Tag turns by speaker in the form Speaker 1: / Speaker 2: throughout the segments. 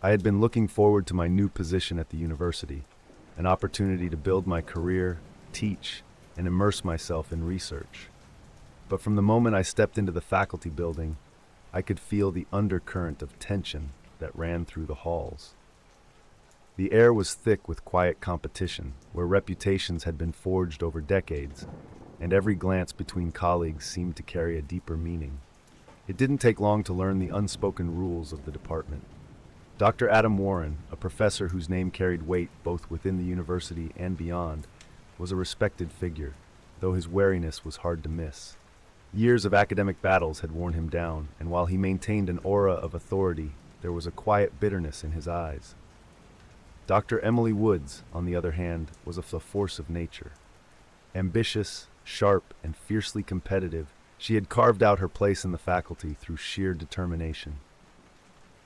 Speaker 1: I had been looking forward to my new position at the university, an opportunity to build my career, teach, and immerse myself in research. But from the moment I stepped into the faculty building, I could feel the undercurrent of tension that ran through the halls. The air was thick with quiet competition, where reputations had been forged over decades, and every glance between colleagues seemed to carry a deeper meaning. It didn't take long to learn the unspoken rules of the department. Dr. Adam Warren, a professor whose name carried weight both within the university and beyond, was a respected figure, though his wariness was hard to miss. Years of academic battles had worn him down, and while he maintained an aura of authority, there was a quiet bitterness in his eyes. Dr. Emily Woods, on the other hand, was a force of nature. Ambitious, sharp, and fiercely competitive, she had carved out her place in the faculty through sheer determination.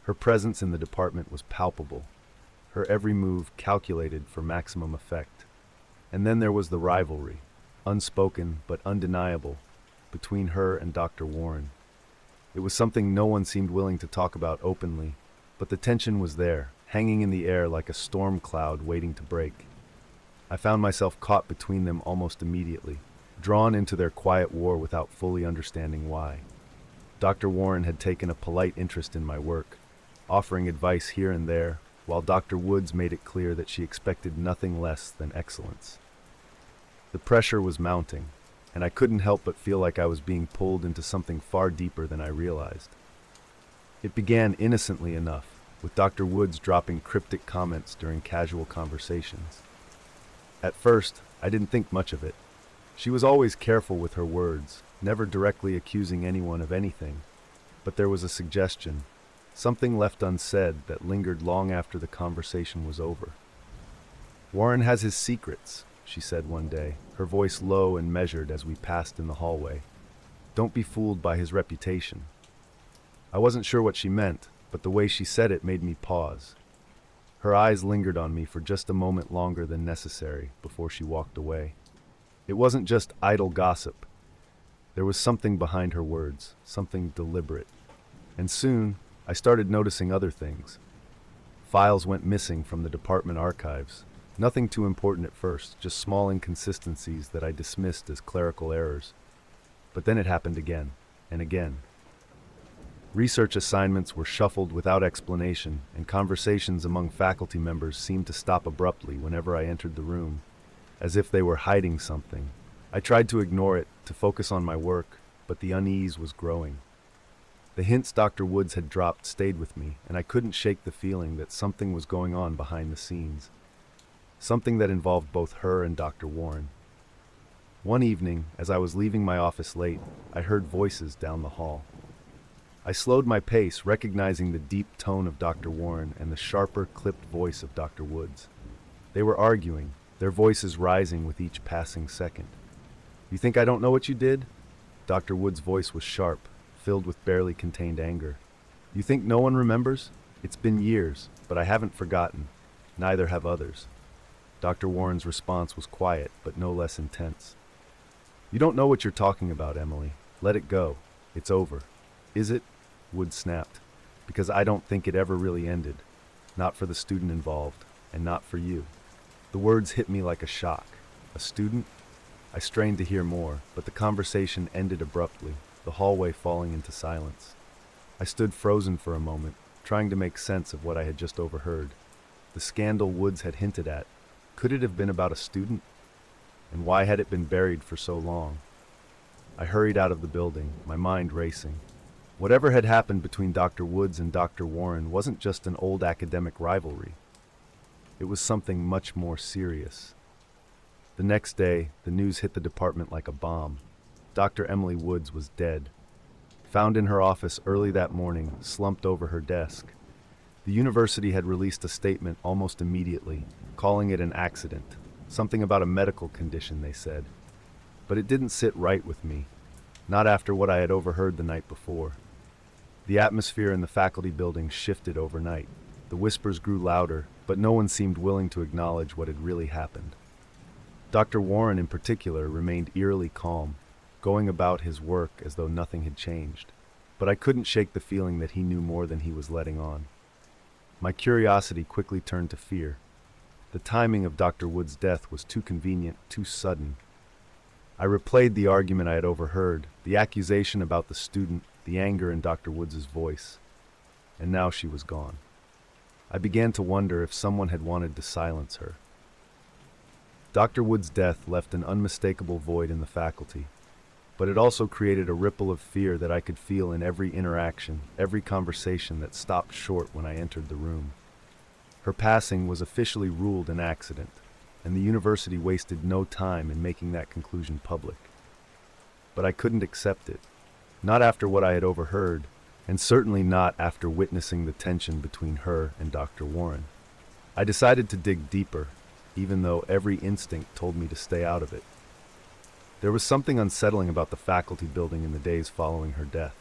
Speaker 1: Her presence in the department was palpable, her every move calculated for maximum effect. And then there was the rivalry, unspoken but undeniable, between her and Dr. Warren. It was something no one seemed willing to talk about openly, but the tension was there, hanging in the air like a storm cloud waiting to break. I found myself caught between them almost immediately, drawn into their quiet war without fully understanding why. Dr. Warren had taken a polite interest in my work, offering advice here and there, while Dr. Woods made it clear that she expected nothing less than excellence. The pressure was mounting, and I couldn't help but feel like I was being pulled into something far deeper than I realized. It began innocently enough, with Dr. Woods dropping cryptic comments during casual conversations. At first, I didn't think much of it. She was always careful with her words, never directly accusing anyone of anything, but there was a suggestion, something left unsaid that lingered long after the conversation was over. "Warren has his secrets," she said one day, her voice low and measured as we passed in the hallway. "Don't be fooled by his reputation." I wasn't sure what she meant, but the way she said it made me pause. Her eyes lingered on me for just a moment longer than necessary before she walked away. It wasn't just idle gossip. There was something behind her words, something deliberate. And soon, I started noticing other things. Files went missing from the department archives. Nothing too important at first, just small inconsistencies that I dismissed as clerical errors. But then it happened again, and again. Research assignments were shuffled without explanation, and conversations among faculty members seemed to stop abruptly whenever I entered the room, as if they were hiding something. I tried to ignore it, to focus on my work, but the unease was growing. The hints Dr. Woods had dropped stayed with me, and I couldn't shake the feeling that something was going on behind the scenes. Something that involved both her and Dr. Warren. One evening, as I was leaving my office late, I heard voices down the hall. I slowed my pace, recognizing the deep tone of Dr. Warren and the sharper, clipped voice of Dr. Woods. They were arguing, their voices rising with each passing second. "You think I don't know what you did?" Dr. Woods' voice was sharp, filled with barely contained anger. "You think no one remembers? It's been years, but I haven't forgotten. Neither have others." Dr. Warren's response was quiet, but no less intense. "You don't know what you're talking about, Emily. Let it go. It's over." "Is it?" Woods snapped. "Because I don't think it ever really ended. Not for the student involved, and not for you." The words hit me like a shock. A student? I strained to hear more, but the conversation ended abruptly, the hallway falling into silence. I stood frozen for a moment, trying to make sense of what I had just overheard. The scandal Woods had hinted at. Could it have been about a student? And why had it been buried for so long? I hurried out of the building, my mind racing. Whatever had happened between Dr. Woods and Dr. Warren wasn't just an old academic rivalry. It was something much more serious. The next day, the news hit the department like a bomb. Dr. Emily Woods was dead. Found in her office early that morning, slumped over her desk. The university had released a statement almost immediately, calling it an accident. Something about a medical condition, they said. But it didn't sit right with me, not after what I had overheard the night before. The atmosphere in the faculty building shifted overnight. The whispers grew louder, but no one seemed willing to acknowledge what had really happened. Dr. Warren in particular remained eerily calm, going about his work as though nothing had changed. But I couldn't shake the feeling that he knew more than he was letting on. My curiosity quickly turned to fear. The timing of Dr. Wood's death was too convenient, too sudden. I replayed the argument I had overheard, the accusation about the student, the anger in Dr. Woods' voice. And now she was gone. I began to wonder if someone had wanted to silence her. Dr. Wood's death left an unmistakable void in the faculty, but it also created a ripple of fear that I could feel in every interaction, every conversation that stopped short when I entered the room. Her passing was officially ruled an accident, and the university wasted no time in making that conclusion public. But I couldn't accept it, not after what I had overheard, and certainly not after witnessing the tension between her and Dr. Warren. I decided to dig deeper, even though every instinct told me to stay out of it. There was something unsettling about the faculty building in the days following her death.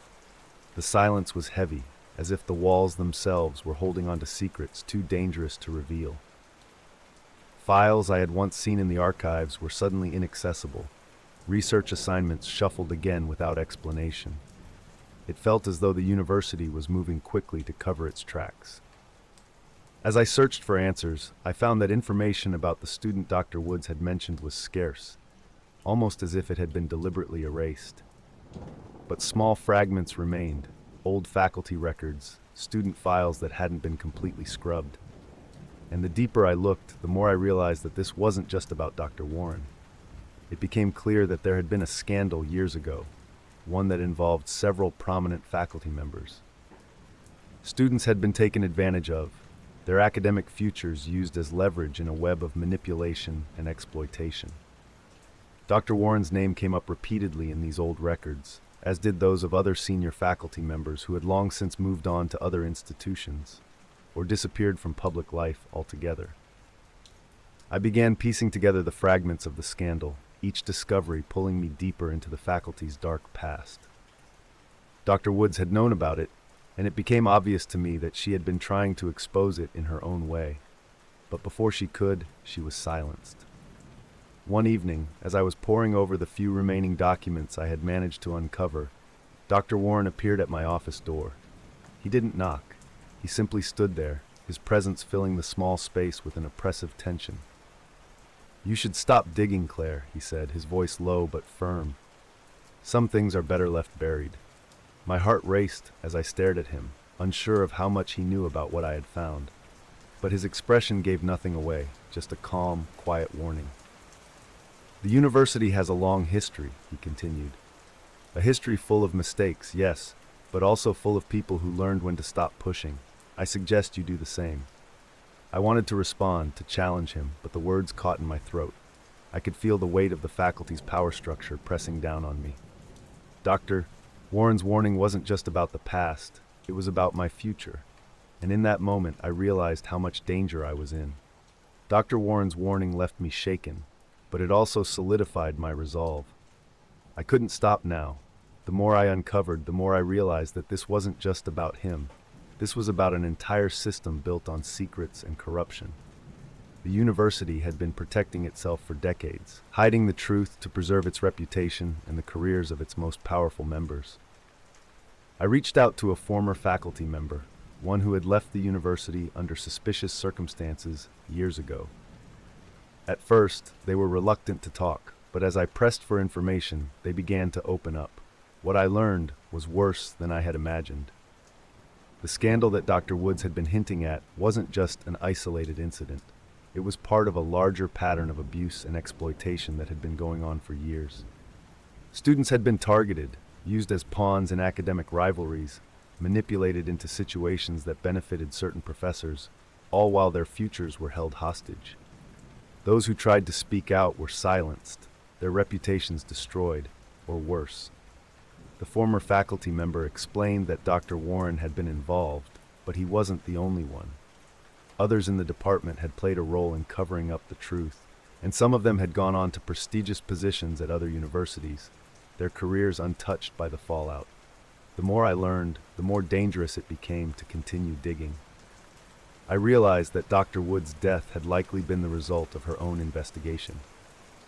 Speaker 1: The silence was heavy, as if the walls themselves were holding on to secrets too dangerous to reveal. Files I had once seen in the archives were suddenly inaccessible. Research assignments shuffled again without explanation. It felt as though the university was moving quickly to cover its tracks. As I searched for answers, I found that information about the student Dr. Woods had mentioned was scarce, almost as if it had been deliberately erased. But small fragments remained, old faculty records, student files that hadn't been completely scrubbed. And the deeper I looked, the more I realized that this wasn't just about Dr. Warren. It became clear that there had been a scandal years ago, one that involved several prominent faculty members. Students had been taken advantage of, their academic futures used as leverage in a web of manipulation and exploitation. Dr. Warren's name came up repeatedly in these old records, as did those of other senior faculty members who had long since moved on to other institutions, or disappeared from public life altogether. I began piecing together the fragments of the scandal, each discovery pulling me deeper into the faculty's dark past. Dr. Woods had known about it, and it became obvious to me that she had been trying to expose it in her own way. But before she could, she was silenced. One evening, as I was poring over the few remaining documents I had managed to uncover, Dr. Warren appeared at my office door. He didn't knock. He simply stood there, his presence filling the small space with an oppressive tension. "You should stop digging, Claire," he said, his voice low but firm. "Some things are better left buried." My heart raced as I stared at him, unsure of how much he knew about what I had found. But his expression gave nothing away, just a calm, quiet warning. "The university has a long history," he continued. "A history full of mistakes, yes, but also full of people who learned when to stop pushing. I suggest you do the same." I wanted to respond, to challenge him, but the words caught in my throat. I could feel the weight of the faculty's power structure pressing down on me. Dr. Warren's warning wasn't just about the past, it was about my future. And in that moment, I realized how much danger I was in. Dr. Warren's warning left me shaken, but it also solidified my resolve. I couldn't stop now. The more I uncovered, the more I realized that this wasn't just about him. This was about an entire system built on secrets and corruption. The university had been protecting itself for decades, hiding the truth to preserve its reputation and the careers of its most powerful members. I reached out to a former faculty member, one who had left the university under suspicious circumstances years ago. At first, they were reluctant to talk, but as I pressed for information, they began to open up. What I learned was worse than I had imagined. The scandal that Dr. Woods had been hinting at wasn't just an isolated incident. It was part of a larger pattern of abuse and exploitation that had been going on for years. Students had been targeted, used as pawns in academic rivalries, manipulated into situations that benefited certain professors, all while their futures were held hostage. Those who tried to speak out were silenced, their reputations destroyed, or worse. The former faculty member explained that Dr. Warren had been involved, but he wasn't the only one. Others in the department had played a role in covering up the truth, and some of them had gone on to prestigious positions at other universities, their careers untouched by the fallout. The more I learned, the more dangerous it became to continue digging. I realized that Dr. Wood's death had likely been the result of her own investigation.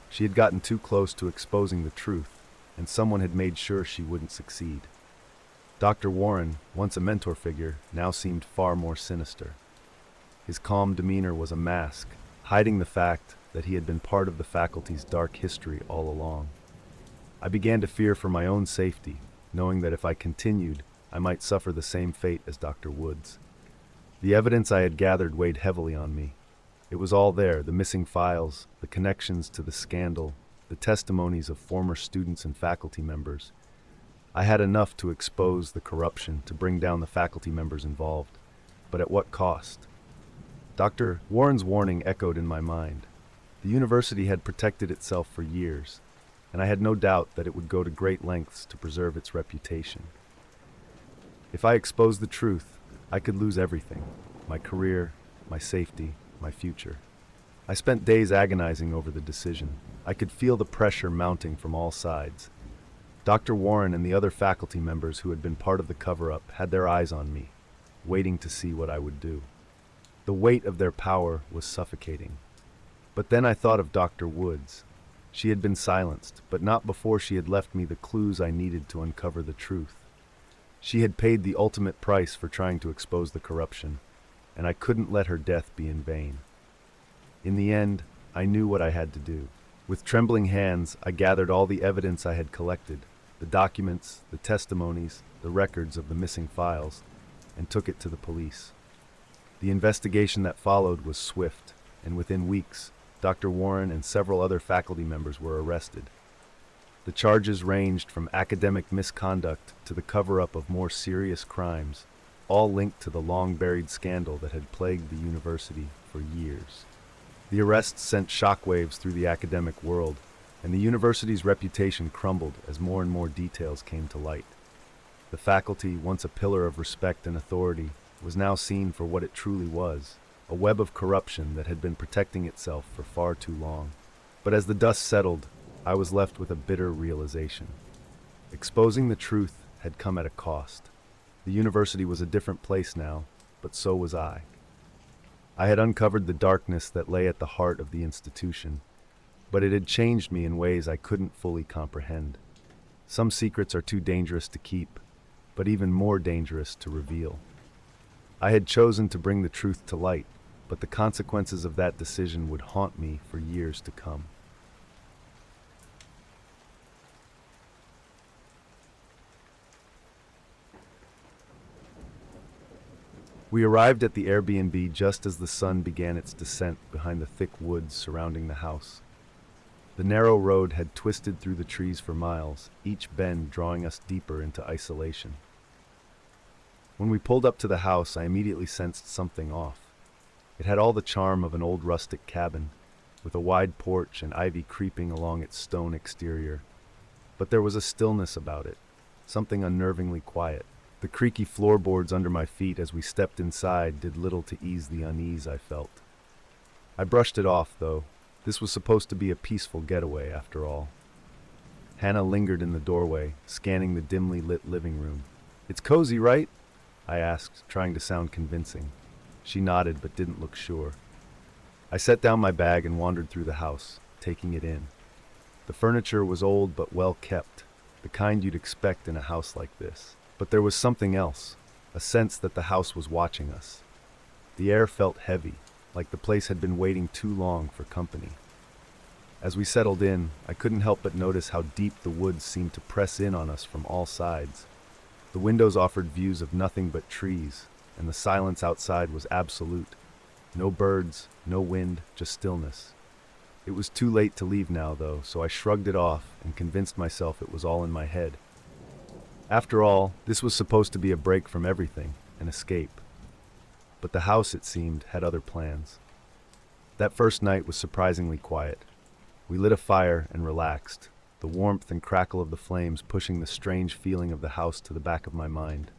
Speaker 1: She had gotten too close to exposing the truth, and someone had made sure she wouldn't succeed. Dr. Warren, once a mentor figure, now seemed far more sinister. His calm demeanor was a mask, hiding the fact that he had been part of the faculty's dark history all along. I began to fear for my own safety, knowing that if I continued, I might suffer the same fate as Dr. Woods. The evidence I had gathered weighed heavily on me. It was all there, the missing files, the connections to the scandal, the testimonies of former students and faculty members. I had enough to expose the corruption, to bring down the faculty members involved. But at what cost? Dr. Warren's warning echoed in my mind. The university had protected itself for years, and I had no doubt that it would go to great lengths to preserve its reputation. If I exposed the truth, I could lose everything: my career, my safety, my future. I spent days agonizing over the decision. I could feel the pressure mounting from all sides. Dr. Warren and the other faculty members who had been part of the cover-up had their eyes on me, waiting to see what I would do. The weight of their power was suffocating. But then I thought of Dr. Woods. She had been silenced, but not before she had left me the clues I needed to uncover the truth. She had paid the ultimate price for trying to expose the corruption, and I couldn't let her death be in vain. In the end, I knew what I had to do. With trembling hands, I gathered all the evidence I had collected, the documents, the testimonies, the records of the missing files, and took it to the police. The investigation that followed was swift, and within weeks, Dr. Warren and several other faculty members were arrested. The charges ranged from academic misconduct to the cover-up of more serious crimes, all linked to the long-buried scandal that had plagued the university for years. The arrests sent shockwaves through the academic world, and the university's reputation crumbled as more and more details came to light. The faculty, once a pillar of respect and authority, was now seen for what it truly was: a web of corruption that had been protecting itself for far too long. But as the dust settled, I was left with a bitter realization. Exposing the truth had come at a cost. The university was a different place now, but so was I. I had uncovered the darkness that lay at the heart of the institution, but it had changed me in ways I couldn't fully comprehend. Some secrets are too dangerous to keep, but even more dangerous to reveal. I had chosen to bring the truth to light, but the consequences of that decision would haunt me for years to come. We arrived at the Airbnb just as the sun began its descent behind the thick woods surrounding the house. The narrow road had twisted through the trees for miles, each bend drawing us deeper into isolation. When we pulled up to the house, I immediately sensed something off. It had all the charm of an old rustic cabin, with a wide porch and ivy creeping along its stone exterior. But there was a stillness about it, something unnervingly quiet. The creaky floorboards under my feet as we stepped inside did little to ease the unease I felt. I brushed it off, though. This was supposed to be a peaceful getaway, after all. Hannah lingered in the doorway, scanning the dimly lit living room. "It's cozy, right?" I asked, trying to sound convincing. She nodded but didn't look sure. I set down my bag and wandered through the house, taking it in. The furniture was old but well kept, the kind you'd expect in a house like this. But there was something else, a sense that the house was watching us. The air felt heavy, like the place had been waiting too long for company. As we settled in, I couldn't help but notice how deep the woods seemed to press in on us from all sides. The windows offered views of nothing but trees, and the silence outside was absolute. No birds, no wind, just stillness. It was too late to leave now, though, so I shrugged it off and convinced myself it was all in my head. After all, this was supposed to be a break from everything, an escape. But the house, it seemed, had other plans. That first night was surprisingly quiet. We lit a fire and relaxed, the warmth and crackle of the flames pushing the strange feeling of the house to the back of my mind.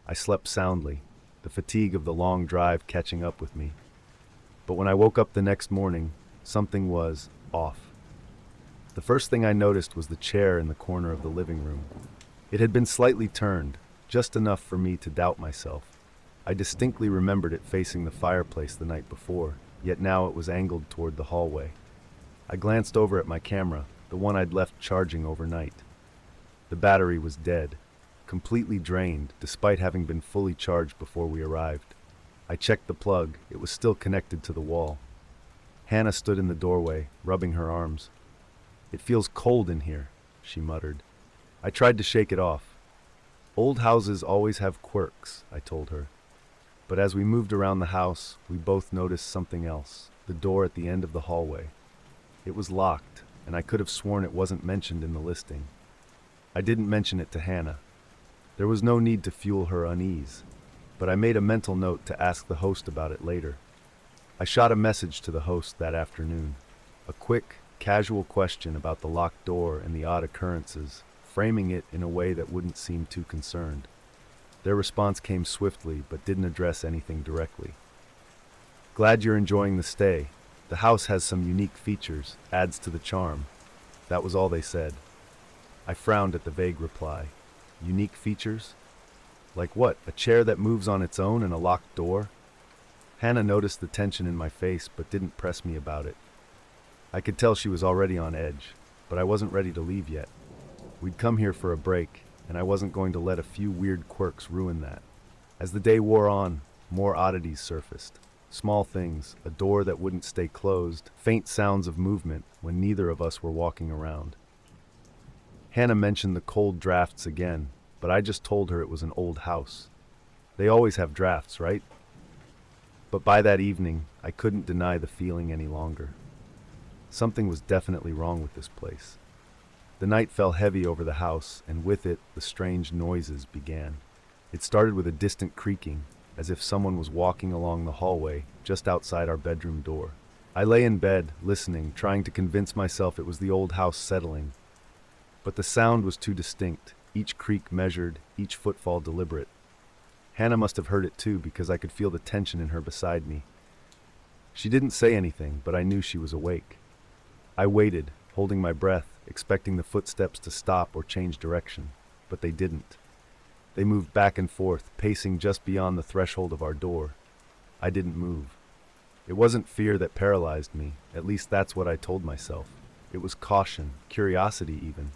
Speaker 1: I slept soundly, the fatigue of the long drive catching up with me. But when I woke up the next morning, something was off. The first thing I noticed was the chair in the corner of the living room. It had been slightly turned, just enough for me to doubt myself. I distinctly remembered it facing the fireplace the night before, yet now it was angled toward the hallway. I glanced over at my camera, the one I'd left charging overnight. The battery was dead, completely drained, despite having been fully charged before we arrived. I checked the plug. It was still connected to the wall. Hannah stood in the doorway, rubbing her arms. "It feels cold in here," she muttered. I tried to shake it off. "Old houses always have quirks," I told her. But as we moved around the house, we both noticed something else, the door at the end of the hallway. It was locked, and I could have sworn it wasn't mentioned in the listing. I didn't mention it to Hannah. There was no need to fuel her unease, but I made a mental note to ask the host about it later. I shot a message to the host that afternoon. A quick, casual question about the locked door and the odd occurrences, framing it in a way that wouldn't seem too concerned. Their response came swiftly, but didn't address anything directly. "Glad you're enjoying the stay. The house has some unique features, adds to the charm." That was all they said. I frowned at the vague reply. Unique features? Like what? A chair that moves on its own and a locked door? Hannah noticed the tension in my face, but didn't press me about it. I could tell she was already on edge, but I wasn't ready to leave yet. We'd come here for a break, and I wasn't going to let a few weird quirks ruin that. As the day wore on, more oddities surfaced. Small things, a door that wouldn't stay closed, faint sounds of movement when neither of us were walking around. Hannah mentioned the cold drafts again, but I just told her it was an old house. They always have drafts, right? But by that evening, I couldn't deny the feeling any longer. Something was definitely wrong with this place. The night fell heavy over the house, and with it, the strange noises began. It started with a distant creaking, as if someone was walking along the hallway just outside our bedroom door. I lay in bed, listening, trying to convince myself it was the old house settling. But the sound was too distinct, each creak measured, each footfall deliberate. Hannah must have heard it too, because I could feel the tension in her beside me. She didn't say anything, but I knew she was awake. I waited, holding my breath, expecting the footsteps to stop or change direction, but they didn't. They moved back and forth, pacing just beyond the threshold of our door. I didn't move. It wasn't fear that paralyzed me, at least that's what I told myself. It was caution, curiosity even.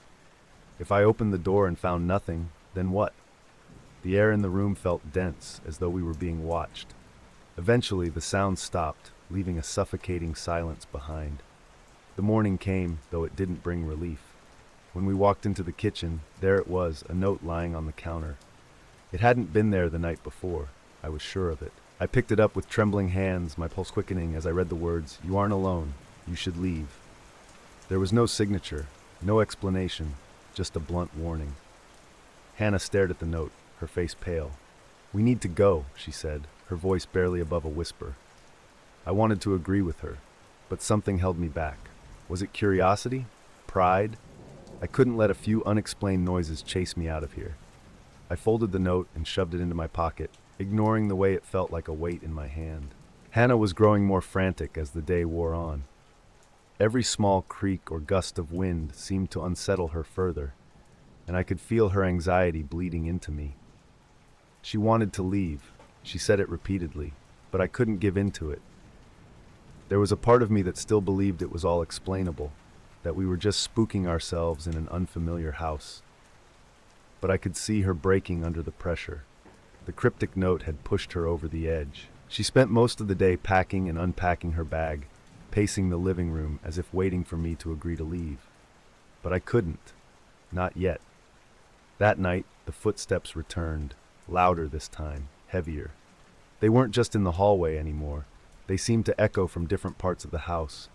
Speaker 1: If I opened the door and found nothing, then what? The air in the room felt dense, as though we were being watched. Eventually, the sound stopped, leaving a suffocating silence behind. The morning came, though it didn't bring relief. When we walked into the kitchen, there it was, a note lying on the counter. It hadn't been there the night before. I was sure of it. I picked it up with trembling hands, my pulse quickening as I read the words, "You aren't alone. You should leave." There was no signature, no explanation, just a blunt warning. Hannah stared at the note, her face pale. "We need to go," she said, her voice barely above a whisper. I wanted to agree with her, but something held me back. Was it curiosity? Pride? I couldn't let a few unexplained noises chase me out of here. I folded the note and shoved it into my pocket, ignoring the way it felt like a weight in my hand. Hannah was growing more frantic as the day wore on. Every small creak or gust of wind seemed to unsettle her further, and I could feel her anxiety bleeding into me. She wanted to leave. She said it repeatedly, but I couldn't give in to it. There was a part of me that still believed it was all explainable, that we were just spooking ourselves in an unfamiliar house. But I could see her breaking under the pressure. The cryptic note had pushed her over the edge. She spent most of the day packing and unpacking her bag, pacing the living room as if waiting for me to agree to leave. But I couldn't. Not yet. That night, the footsteps returned, louder this time, heavier. They weren't just in the hallway anymore. They seemed to echo from different parts of the house.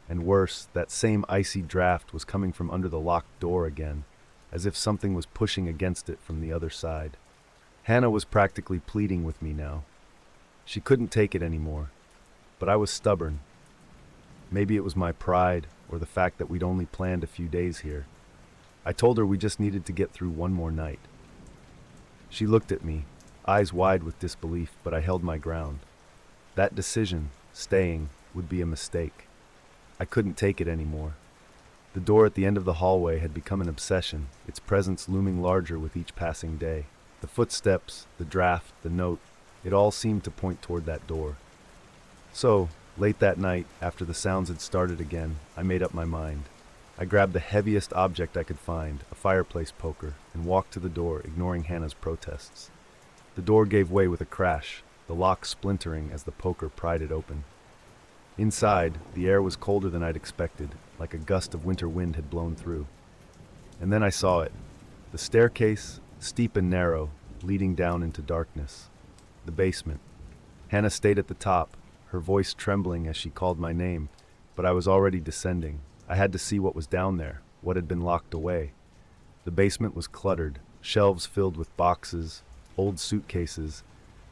Speaker 1: And worse, that same icy draft was coming from under the locked door again, as if something was pushing against it from the other side. Hannah was practically pleading with me now. She couldn't take it anymore, but I was stubborn. Maybe it was my pride, or the fact that we'd only planned a few days here. I told her we just needed to get through one more night. She looked at me, eyes wide with disbelief, but I held my ground. That decision, staying, would be a mistake. I couldn't take it anymore. The door at the end of the hallway had become an obsession, its presence looming larger with each passing day. The footsteps, the draft, the note, it all seemed to point toward that door. So, late that night, after the sounds had started again, I made up my mind. I grabbed the heaviest object I could find, a fireplace poker, and walked to the door, ignoring Hannah's protests. The door gave way with a crash. the lock splintering as the poker pried it open. Inside, the air was colder than I'd expected, like a gust of winter wind had blown through. And then I saw it. The staircase, steep and narrow, leading down into darkness. The basement. Hannah stayed at the top, her voice trembling as she called my name, but I was already descending. I had to see what was down there, what had been locked away. The basement was cluttered, shelves filled with boxes, old suitcases,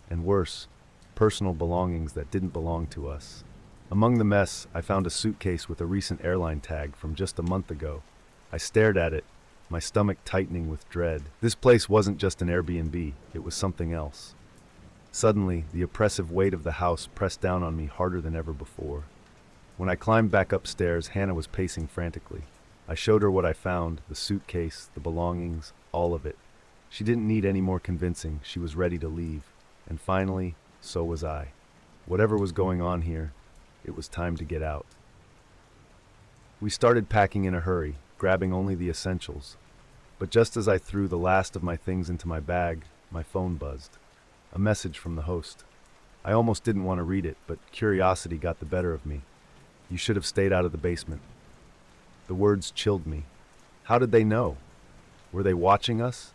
Speaker 1: and worse, personal belongings that didn't belong to us. Among the mess, I found a suitcase with a recent airline tag from just a month ago. I stared at it, my stomach tightening with dread. This place wasn't just an Airbnb, it was something else. Suddenly, the oppressive weight of the house pressed down on me harder than ever before. When I climbed back upstairs, Hannah was pacing frantically. I showed her what I found, the suitcase, the belongings, all of it. She didn't need any more convincing, she was ready to leave. And finally, so was I. Whatever was going on here, it was time to get out. We started packing in a hurry, grabbing only the essentials. But just as I threw the last of my things into my bag, my phone buzzed. A message from the host. I almost didn't want to read it, but curiosity got the better of me. You should have stayed out of the basement. The words chilled me. How did they know? Were they watching us?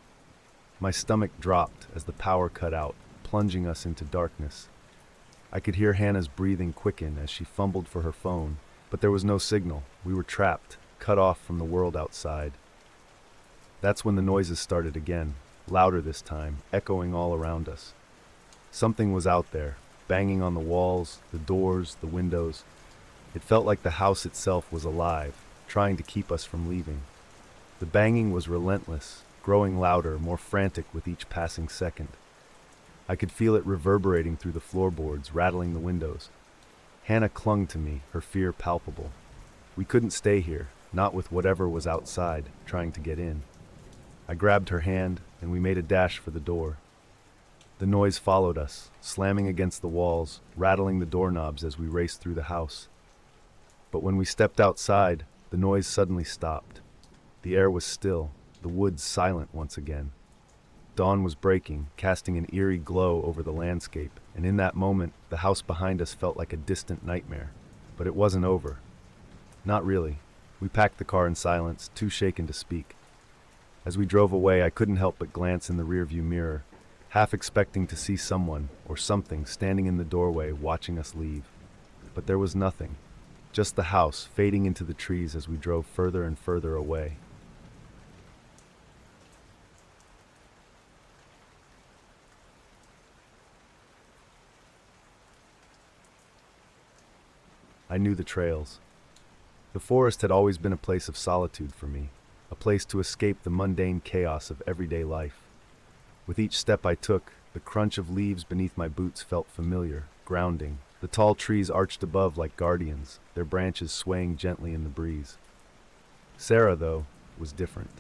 Speaker 1: My stomach dropped as the power cut out, plunging us into darkness. I could hear Hannah's breathing quicken as she fumbled for her phone, but there was no signal. We were trapped, cut off from the world outside. That's when the noises started again, louder this time, echoing all around us. Something was out there, banging on the walls, the doors, the windows. It felt like the house itself was alive, trying to keep us from leaving. The banging was relentless, growing louder, more frantic with each passing second. I could feel it reverberating through the floorboards, rattling the windows. Hannah clung to me, her fear palpable. We couldn't stay here, not with whatever was outside, trying to get in. I grabbed her hand, and we made a dash for the door. The noise followed us, slamming against the walls, rattling the doorknobs as we raced through the house. But when we stepped outside, the noise suddenly stopped. The air was still, the woods silent once again. Dawn was breaking, casting an eerie glow over the landscape, and in that moment, the house behind us felt like a distant nightmare. But it wasn't over. Not really. We packed the car in silence, too shaken to speak. As we drove away, I couldn't help but glance in the rearview mirror, half expecting to see someone or something standing in the doorway watching us leave. But there was nothing, just the house fading into the trees as we drove further and further away. I knew the trails. The forest had always been a place of solitude for me, a place to escape the mundane chaos of everyday life. With each step I took, the crunch of leaves beneath my boots felt familiar, grounding. The tall trees arched above like guardians, their branches swaying gently in the breeze. Sarah, though, was different.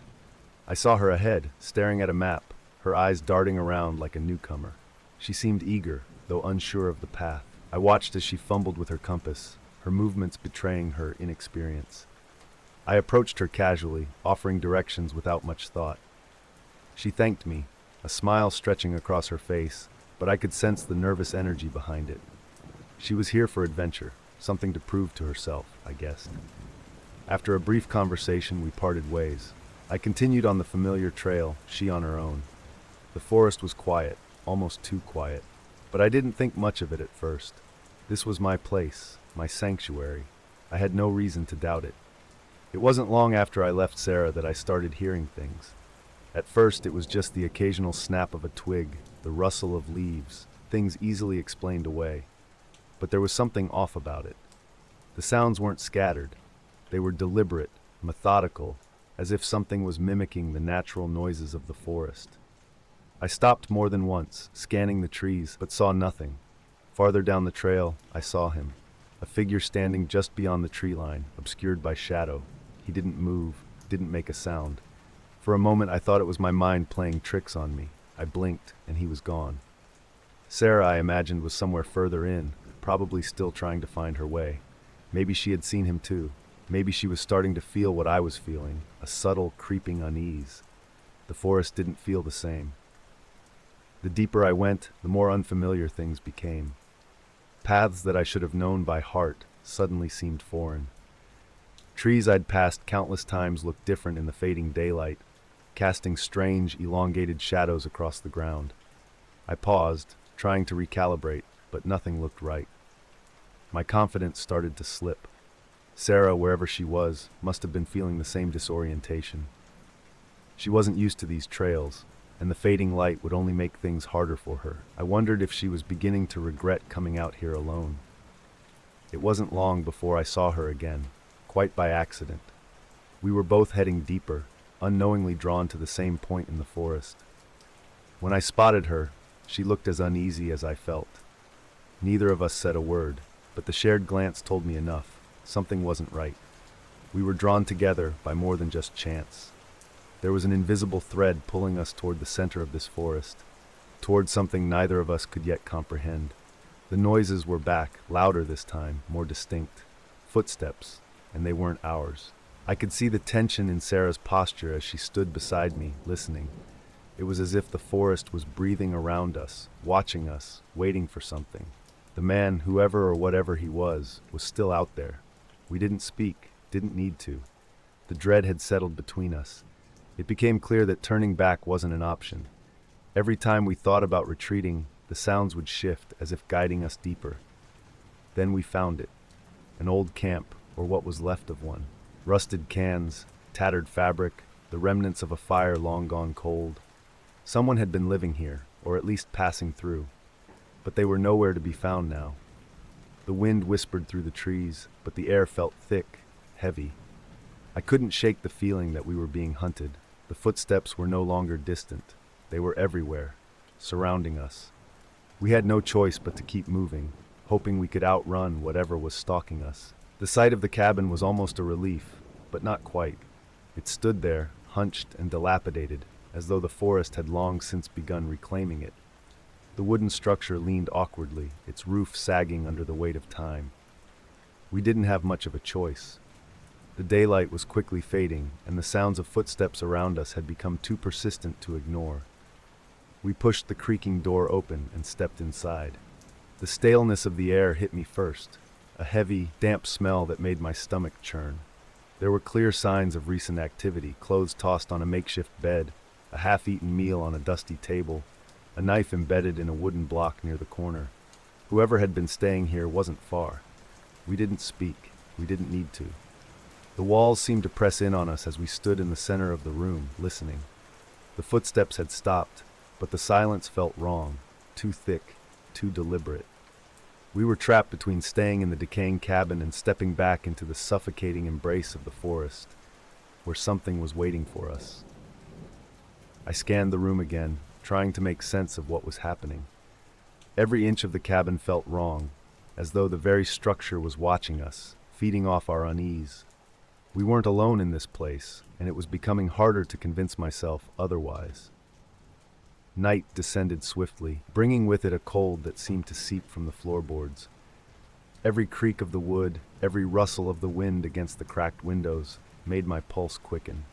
Speaker 1: I saw her ahead, staring at a map, her eyes darting around like a newcomer. She seemed eager, though unsure of the path. I watched as she fumbled with her compass, her movements betraying her inexperience. I approached her casually, offering directions without much thought. She thanked me, a smile stretching across her face, but I could sense the nervous energy behind it. She was here for adventure, something to prove to herself, I guessed. After a brief conversation, we parted ways. I continued on the familiar trail, she on her own. The forest was quiet, almost too quiet, but I didn't think much of it at first. This was my place, my sanctuary. I had no reason to doubt it. It wasn't long after I left Sarah that I started hearing things. At first, it was just the occasional snap of a twig, the rustle of leaves, things easily explained away. But there was something off about it. The sounds weren't scattered. They were deliberate, methodical, as if something was mimicking the natural noises of the forest. I stopped more than once, scanning the trees, but saw nothing. Farther down the trail, I saw him, a figure standing just beyond the tree line, obscured by shadow. He didn't move, didn't make a sound. For a moment, I thought it was my mind playing tricks on me. I blinked, and he was gone. Sarah, I imagined, was somewhere further in, probably still trying to find her way. Maybe she had seen him too. Maybe she was starting to feel what I was feeling, a subtle, creeping unease. The forest didn't feel the same. The deeper I went, the more unfamiliar things became. Paths that I should have known by heart suddenly seemed foreign. Trees I'd passed countless times looked different in the fading daylight, casting strange, elongated shadows across the ground. I paused, trying to recalibrate, but nothing looked right. My confidence started to slip. Sarah, wherever she was, must have been feeling the same disorientation. She wasn't used to these trails, and the fading light would only make things harder for her. I wondered if she was beginning to regret coming out here alone. It wasn't long before I saw her again, quite by accident. We were both heading deeper, unknowingly drawn to the same point in the forest. When I spotted her, she looked as uneasy as I felt. Neither of us said a word, but the shared glance told me enough. Something wasn't right. We were drawn together by more than just chance. There was an invisible thread pulling us toward the center of this forest, toward something neither of us could yet comprehend. The noises were back, louder this time, more distinct. Footsteps, and they weren't ours. I could see the tension in Sarah's posture as she stood beside me, listening. It was as if the forest was breathing around us, watching us, waiting for something. The man, whoever or whatever he was still out there. We didn't speak, didn't need to. The dread had settled between us. It became clear that turning back wasn't an option. Every time we thought about retreating, the sounds would shift as if guiding us deeper. Then we found it. An old camp, or what was left of one. Rusted cans, tattered fabric, the remnants of a fire long gone cold. Someone had been living here, or at least passing through. But they were nowhere to be found now. The wind whispered through the trees, but the air felt thick, heavy. I couldn't shake the feeling that we were being hunted. The footsteps were no longer distant. They were everywhere, surrounding us. We had no choice but to keep moving, hoping we could outrun whatever was stalking us. The sight of the cabin was almost a relief, but not quite. It stood there, hunched and dilapidated, as though the forest had long since begun reclaiming it. The wooden structure leaned awkwardly, its roof sagging under the weight of time. We didn't have much of a choice. The daylight was quickly fading, and the sounds of footsteps around us had become too persistent to ignore. We pushed the creaking door open and stepped inside. The staleness of the air hit me first, a heavy, damp smell that made my stomach churn. There were clear signs of recent activity, clothes tossed on a makeshift bed, a half-eaten meal on a dusty table, a knife embedded in a wooden block near the corner. Whoever had been staying here wasn't far. We didn't speak. We didn't need to. The walls seemed to press in on us as we stood in the center of the room, listening. The footsteps had stopped, but the silence felt wrong, too thick, too deliberate. We were trapped between staying in the decaying cabin and stepping back into the suffocating embrace of the forest, where something was waiting for us. I scanned the room again, trying to make sense of what was happening. Every inch of the cabin felt wrong, as though the very structure was watching us, feeding off our unease. We weren't alone in this place, and it was becoming harder to convince myself otherwise. Night descended swiftly, bringing with it a cold that seemed to seep from the floorboards. Every creak of the wood, every rustle of the wind against the cracked windows, made my pulse quicken.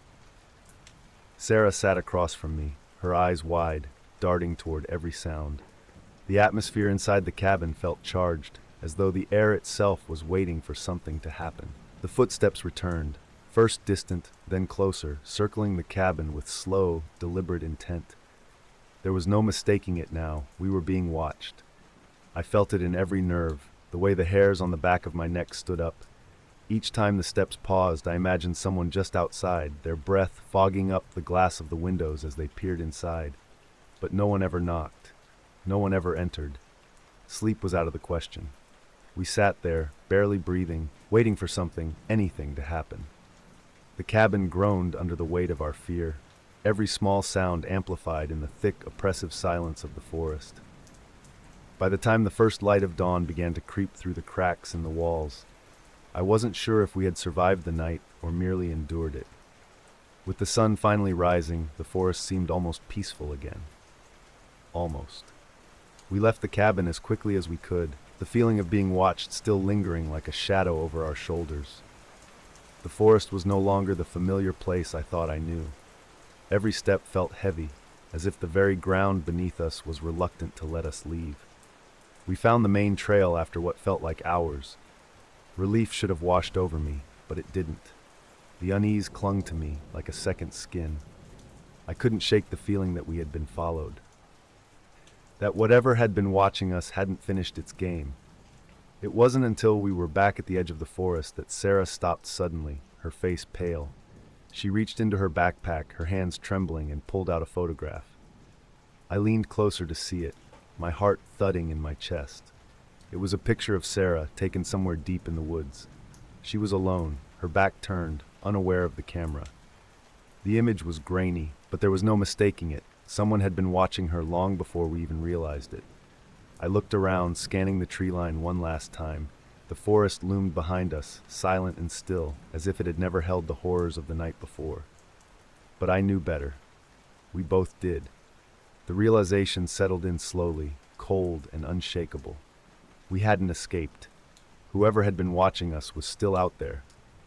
Speaker 1: Sarah sat across from me, her eyes wide, darting toward every sound. The atmosphere inside the cabin felt charged, as though the air itself was waiting for something to happen. The footsteps returned, first distant, then closer, circling the cabin with slow, deliberate intent. There was no mistaking it now. We were being watched. I felt it in every nerve, the way the hairs on the back of my neck stood up. Each time the steps paused, I imagined someone just outside, their breath fogging up the glass of the windows as they peered inside. But no one ever knocked. No one ever entered. Sleep was out of the question. We sat there, barely breathing, waiting for something, anything to happen. The cabin groaned under the weight of our fear, every small sound amplified in the thick, oppressive silence of the forest. By the time the first light of dawn began to creep through the cracks in the walls, I wasn't sure if we had survived the night or merely endured it. With the sun finally rising, the forest seemed almost peaceful again. Almost. We left the cabin as quickly as we could, the feeling of being watched still lingering like a shadow over our shoulders. The forest was no longer the familiar place I thought I knew. Every step felt heavy, as if the very ground beneath us was reluctant to let us leave. We found the main trail after what felt like hours. Relief should have washed over me, but it didn't. The unease clung to me like a second skin. I couldn't shake the feeling that we had been followed. That whatever had been watching us hadn't finished its game. It wasn't until we were back at the edge of the forest that Sarah stopped suddenly, her face pale. She reached into her backpack, her hands trembling, and pulled out a photograph. I leaned closer to see it, my heart thudding in my chest. It was a picture of Sarah, taken somewhere deep in the woods. She was alone, her back turned, unaware of the camera. The image was grainy, but there was no mistaking it. Someone had been watching her long before we even realized it. I looked around, scanning the tree line one last time. The forest loomed behind us, silent and still, as if it had never held the horrors of the night before. But I knew better. We both did. The realization settled in slowly, cold and unshakable. We hadn't escaped. Whoever had been watching us was still out there,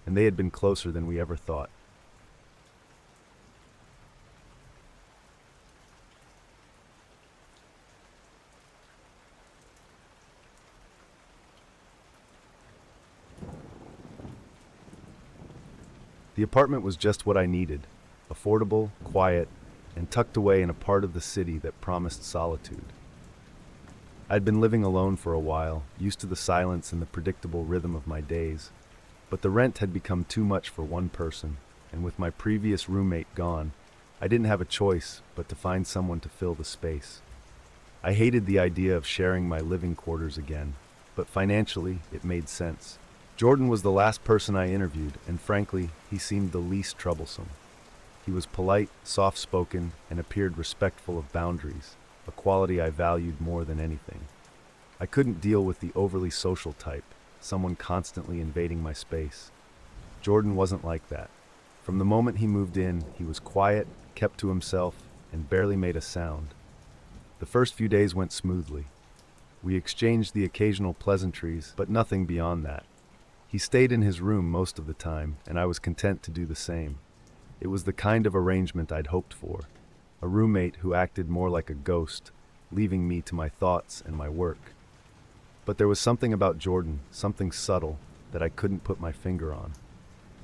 Speaker 1: and they had been closer than we ever thought. The apartment was just what I needed, affordable, quiet, and tucked away in a part of the city that promised solitude. I'd been living alone for a while, used to the silence and the predictable rhythm of my days, but the rent had become too much for one person, and with my previous roommate gone, I didn't have a choice but to find someone to fill the space. I hated the idea of sharing my living quarters again, but financially it made sense. Jordan was the last person I interviewed, and frankly, he seemed the least troublesome. He was polite, soft-spoken, and appeared respectful of boundaries, a quality I valued more than anything. I couldn't deal with the overly social type, someone constantly invading my space. Jordan wasn't like that. From the moment he moved in, he was quiet, kept to himself, and barely made a sound. The first few days went smoothly. We exchanged the occasional pleasantries, but nothing beyond that. He stayed in his room most of the time, and I was content to do the same. It was the kind of arrangement I'd hoped for, a roommate who acted more like a ghost, leaving me to my thoughts and my work. But there was something about Jordan, something subtle, that I couldn't put my finger on.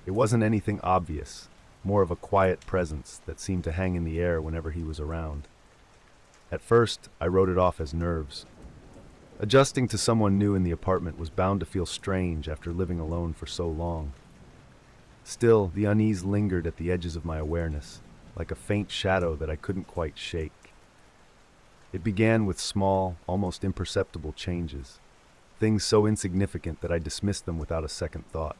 Speaker 1: It wasn't anything obvious, more of a quiet presence that seemed to hang in the air whenever he was around. At first, I wrote it off as nerves. Adjusting to someone new in the apartment was bound to feel strange after living alone for so long. Still, the unease lingered at the edges of my awareness, like a faint shadow that I couldn't quite shake. It began with small, almost imperceptible changes, things so insignificant that I dismissed them without a second thought.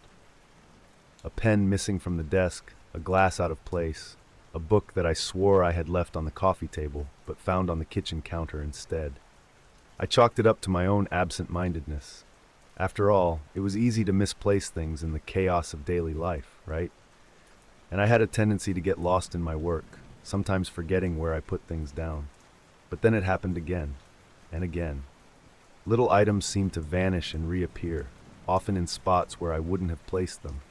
Speaker 1: A pen missing from the desk, a glass out of place, a book that I swore I had left on the coffee table, but found on the kitchen counter instead. I chalked it up to my own absent-mindedness. After all, it was easy to misplace things in the chaos of daily life, right? And I had a tendency to get lost in my work, sometimes forgetting where I put things down. But then it happened again, and again. Little items seemed to vanish and reappear, often in spots where I wouldn't have placed them.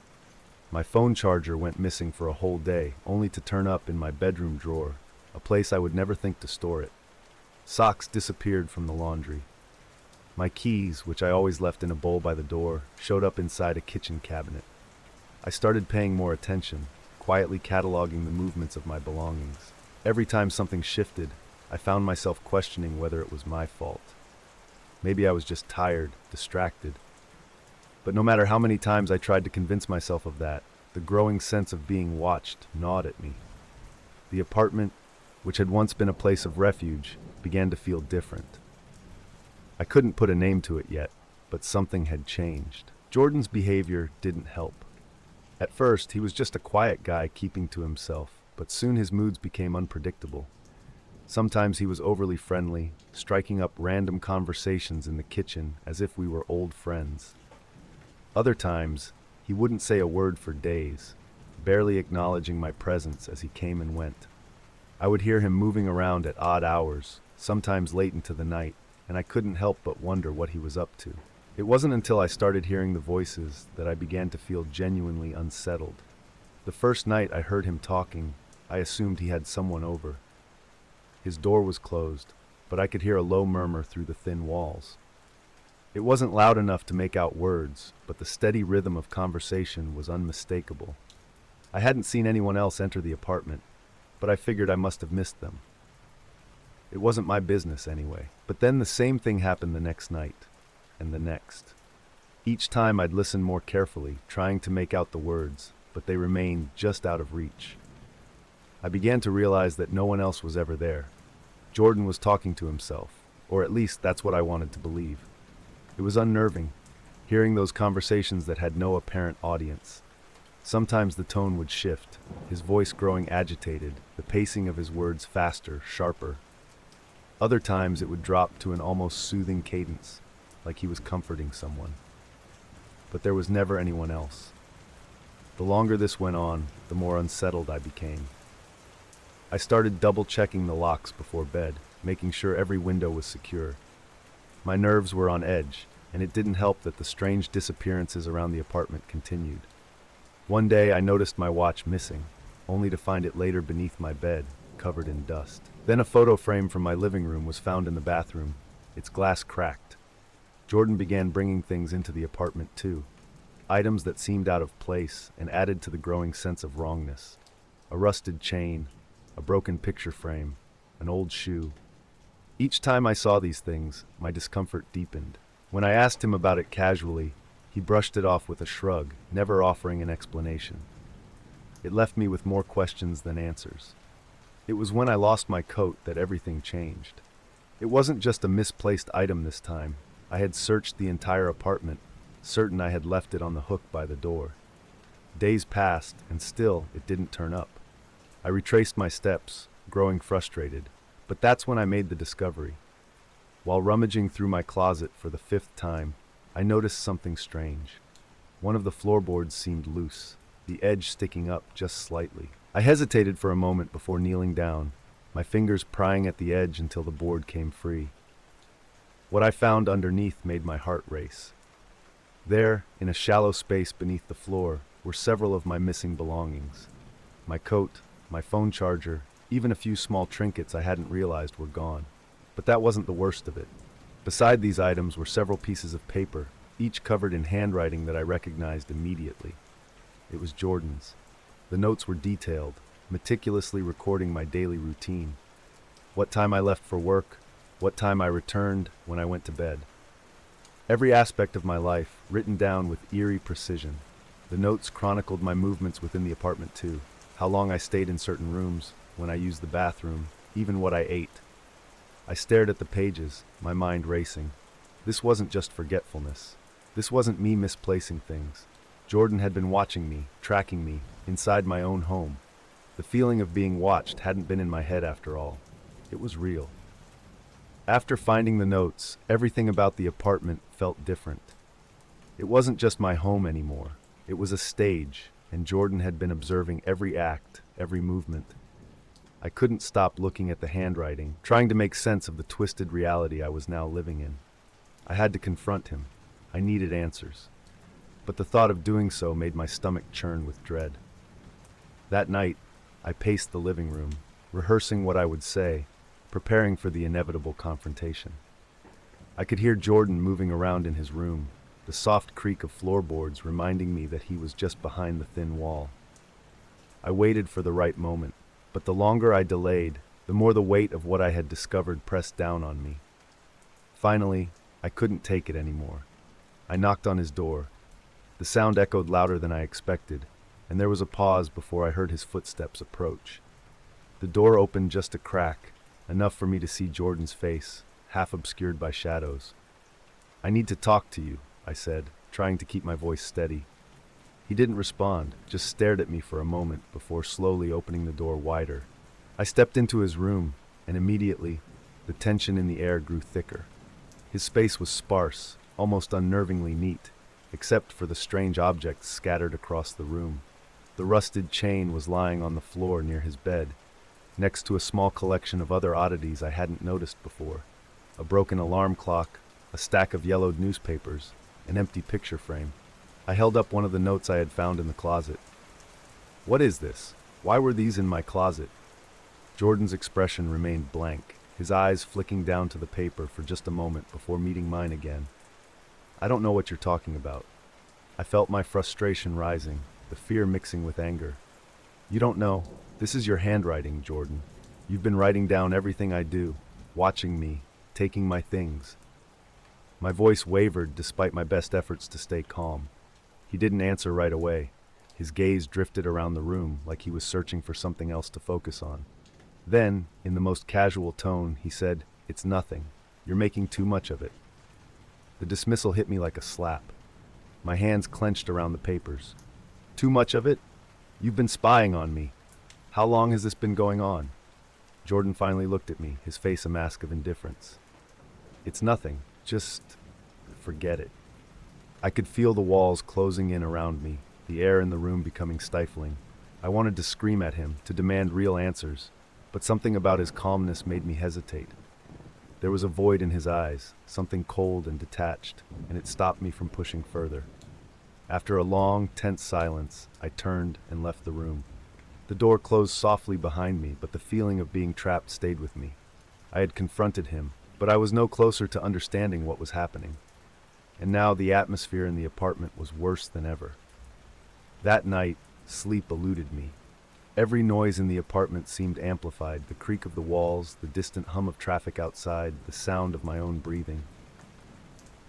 Speaker 1: My phone charger went missing for a whole day, only to turn up in my bedroom drawer, a place I would never think to store it. Socks disappeared from the laundry. My keys, which I always left in a bowl by the door, showed up inside a kitchen cabinet. I started paying more attention, quietly cataloging the movements of my belongings. Every time something shifted, I found myself questioning whether it was my fault. Maybe I was just tired, distracted. But no matter how many times I tried to convince myself of that, the growing sense of being watched gnawed at me. The apartment, which had once been a place of refuge, began to feel different. I couldn't put a name to it yet, but something had changed. Jordan's behavior didn't help. At first, he was just a quiet guy keeping to himself, but soon his moods became unpredictable. Sometimes he was overly friendly, striking up random conversations in the kitchen as if we were old friends. Other times, he wouldn't say a word for days, barely acknowledging my presence as he came and went. I would hear him moving around at odd hours, sometimes late into the night, and I couldn't help but wonder what he was up to. It wasn't until I started hearing the voices that I began to feel genuinely unsettled. The first night I heard him talking, I assumed he had someone over. His door was closed, but I could hear a low murmur through the thin walls. It wasn't loud enough to make out words, but the steady rhythm of conversation was unmistakable. I hadn't seen anyone else enter the apartment, but I figured I must have missed them. It wasn't my business anyway. But then the same thing happened the next night, and the next. Each time I'd listen more carefully, trying to make out the words, but they remained just out of reach. I began to realize that no one else was ever there. Jordan was talking to himself, or at least that's what I wanted to believe. It was unnerving, hearing those conversations that had no apparent audience. Sometimes the tone would shift, his voice growing agitated, the pacing of his words faster, sharper. Other times it would drop to an almost soothing cadence, like he was comforting someone. But there was never anyone else. The longer this went on, the more unsettled I became. I started double-checking the locks before bed, making sure every window was secure. My nerves were on edge, and it didn't help that the strange disappearances around the apartment continued. One day I noticed my watch missing, only to find it later beneath my bed, covered in dust. Then a photo frame from my living room was found in the bathroom, its glass cracked. Jordan began bringing things into the apartment too, items that seemed out of place and added to the growing sense of wrongness. A rusted chain, a broken picture frame, an old shoe. Each time I saw these things, my discomfort deepened. When I asked him about it casually, he brushed it off with a shrug, never offering an explanation. It left me with more questions than answers. It was when I lost my coat that everything changed. It wasn't just a misplaced item this time. I had searched the entire apartment, certain I had left it on the hook by the door. Days passed, and still it didn't turn up. I retraced my steps, growing frustrated, but that's when I made the discovery. While rummaging through my closet for the 5th time, I noticed something strange. One of the floorboards seemed loose, the edge sticking up just slightly. I hesitated for a moment before kneeling down, my fingers prying at the edge until the board came free. What I found underneath made my heart race. There, in a shallow space beneath the floor, were several of my missing belongings. My coat, my phone charger, even a few small trinkets I hadn't realized were gone. But that wasn't the worst of it. Beside these items were several pieces of paper, each covered in handwriting that I recognized immediately. It was Jordan's. The notes were detailed, meticulously recording my daily routine. What time I left for work, what time I returned, when I went to bed. Every aspect of my life, written down with eerie precision. The notes chronicled my movements within the apartment too, how long I stayed in certain rooms, when I used the bathroom, even what I ate. I stared at the pages, my mind racing. This wasn't just forgetfulness. This wasn't me misplacing things. Jordan had been watching me, tracking me, inside my own home. The feeling of being watched hadn't been in my head after all. It was real. After finding the notes, everything about the apartment felt different. It wasn't just my home anymore. It was a stage, and Jordan had been observing every act, every movement. I couldn't stop looking at the handwriting, trying to make sense of the twisted reality I was now living in. I had to confront him. I needed answers. But the thought of doing so made my stomach churn with dread. That night, I paced the living room, rehearsing what I would say, preparing for the inevitable confrontation. I could hear Jordan moving around in his room, the soft creak of floorboards reminding me that he was just behind the thin wall. I waited for the right moment, but the longer I delayed, the more the weight of what I had discovered pressed down on me. Finally, I couldn't take it anymore. I knocked on his door. The sound echoed louder than I expected, and there was a pause before I heard his footsteps approach. The door opened just a crack, enough for me to see Jordan's face, half obscured by shadows. "I need to talk to you," I said, trying to keep my voice steady. He didn't respond, just stared at me for a moment before slowly opening the door wider. I stepped into his room, and immediately, the tension in the air grew thicker. His space was sparse, almost unnervingly neat, except for the strange objects scattered across the room. The rusted chain was lying on the floor near his bed, next to a small collection of other oddities I hadn't noticed before. A broken alarm clock, a stack of yellowed newspapers, an empty picture frame. I held up one of the notes I had found in the closet. "What is this? Why were these in my closet?" Jordan's expression remained blank, his eyes flicking down to the paper for just a moment before meeting mine again. I don't know what you're talking about. I felt my frustration rising, the fear mixing with anger. You don't know. This is your handwriting, Jordan. You've been writing down everything I do, watching me, taking my things. My voice wavered despite my best efforts to stay calm. He didn't answer right away. His gaze drifted around the room like he was searching for something else to focus on. Then, in the most casual tone, he said, "It's nothing. You're making too much of it." The dismissal hit me like a slap. My hands clenched around the papers. Too much of it? You've been spying on me. How long has this been going on? Jordan finally looked at me, his face a mask of indifference. It's nothing. Just forget it. I could feel the walls closing in around me, the air in the room becoming stifling. I wanted to scream at him, to demand real answers, but something about his calmness made me hesitate. There was a void in his eyes, something cold and detached, and it stopped me from pushing further. After a long, tense silence, I turned and left the room. The door closed softly behind me, but the feeling of being trapped stayed with me. I had confronted him, but I was no closer to understanding what was happening. And now the atmosphere in the apartment was worse than ever. That night, sleep eluded me. Every noise in the apartment seemed amplified, the creak of the walls, the distant hum of traffic outside, the sound of my own breathing.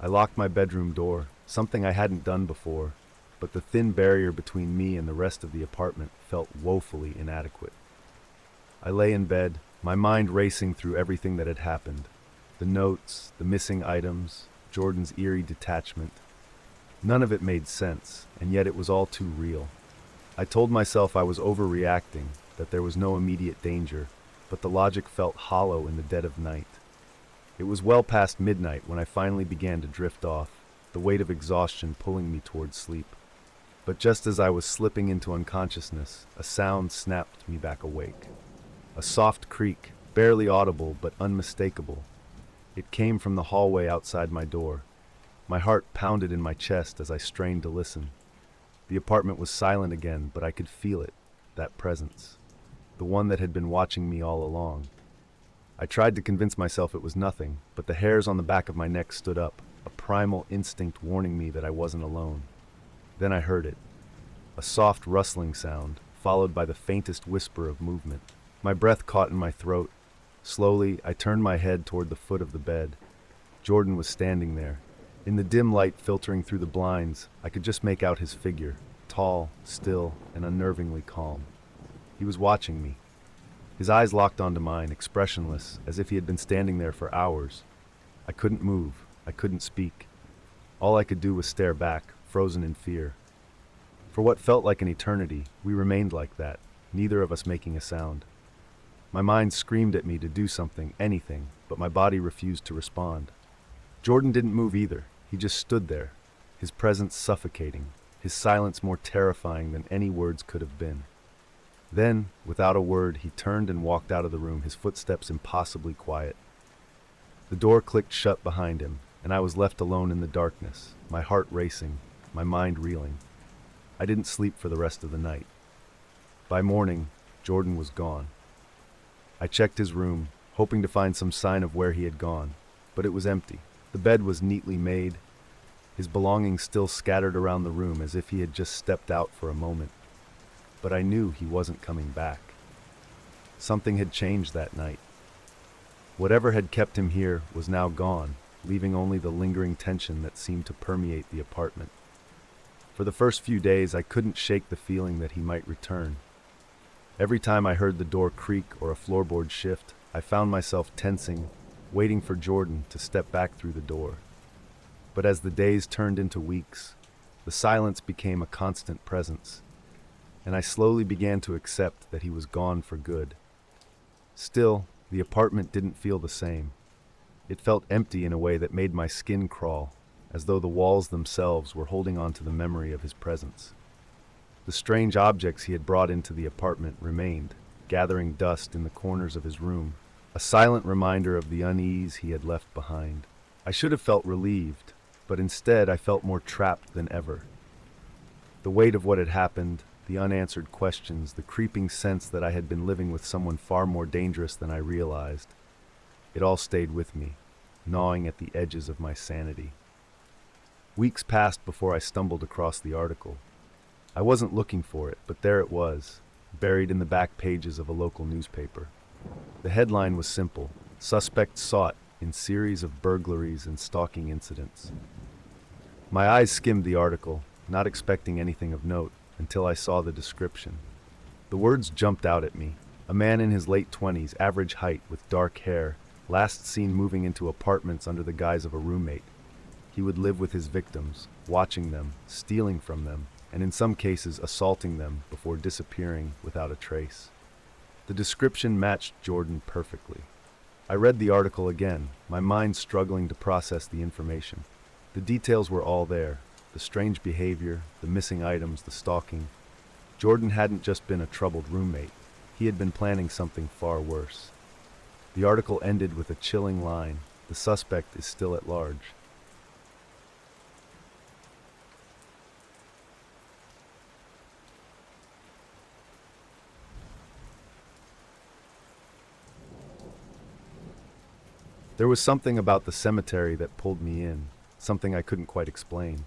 Speaker 1: I locked my bedroom door, something I hadn't done before, but the thin barrier between me and the rest of the apartment felt woefully inadequate. I lay in bed, my mind racing through everything that had happened. The notes, the missing items, Jordan's eerie detachment. None of it made sense, and yet it was all too real. I told myself I was overreacting, that there was no immediate danger, but the logic felt hollow in the dead of night. It was well past midnight when I finally began to drift off, the weight of exhaustion pulling me towards sleep. But just as I was slipping into unconsciousness, a sound snapped me back awake. A soft creak, barely audible but unmistakable. It came from the hallway outside my door. My heart pounded in my chest as I strained to listen. The apartment was silent again, but I could feel it, that presence. The one that had been watching me all along. I tried to convince myself it was nothing, but the hairs on the back of my neck stood up, a primal instinct warning me that I wasn't alone. Then I heard it. A soft rustling sound, followed by the faintest whisper of movement. My breath caught in my throat. Slowly, I turned my head toward the foot of the bed. Jordan was standing there. In the dim light filtering through the blinds, I could just make out his figure, tall, still, and unnervingly calm. He was watching me. His eyes locked onto mine, expressionless, as if he had been standing there for hours. I couldn't move. I couldn't speak. All I could do was stare back, frozen in fear. For what felt like an eternity, we remained like that, neither of us making a sound. My mind screamed at me to do something, anything, but my body refused to respond. Jordan didn't move either. He just stood there, his presence suffocating, his silence more terrifying than any words could have been. Then, without a word, he turned and walked out of the room, his footsteps impossibly quiet. The door clicked shut behind him, and I was left alone in the darkness, my heart racing, my mind reeling. I didn't sleep for the rest of the night. By morning, Jordan was gone. I checked his room, hoping to find some sign of where he had gone, but it was empty. The bed was neatly made, his belongings still scattered around the room as if he had just stepped out for a moment. But I knew he wasn't coming back. Something had changed that night. Whatever had kept him here was now gone, leaving only the lingering tension that seemed to permeate the apartment. For the first few days, I couldn't shake the feeling that he might return. Every time I heard the door creak or a floorboard shift, I found myself tensing, waiting for Jordan to step back through the door. But as the days turned into weeks, the silence became a constant presence, and I slowly began to accept that he was gone for good. Still, the apartment didn't feel the same. It felt empty in a way that made my skin crawl, as though the walls themselves were holding on to the memory of his presence. The strange objects he had brought into the apartment remained, gathering dust in the corners of his room, a silent reminder of the unease he had left behind. I should have felt relieved, but instead I felt more trapped than ever. The weight of what had happened, the unanswered questions, the creeping sense that I had been living with someone far more dangerous than I realized. It all stayed with me, gnawing at the edges of my sanity. Weeks passed before I stumbled across the article. I wasn't looking for it, but there it was, buried in the back pages of a local newspaper. The headline was simple: "Suspect sought in series of burglaries and stalking incidents." My eyes skimmed the article, not expecting anything of note, until I saw the description. The words jumped out at me. A man in his late 20s, average height, with dark hair, last seen moving into apartments under the guise of a roommate. He would live with his victims, watching them, stealing from them, and in some cases assaulting them before disappearing without a trace. The description matched Jordan perfectly. I read the article again, my mind struggling to process the information. The details were all there: the strange behavior, the missing items, the stalking. Jordan hadn't just been a troubled roommate. He had been planning something far worse. The article ended with a chilling line: "The suspect is still at large." There was something about the cemetery that pulled me in, something I couldn't quite explain.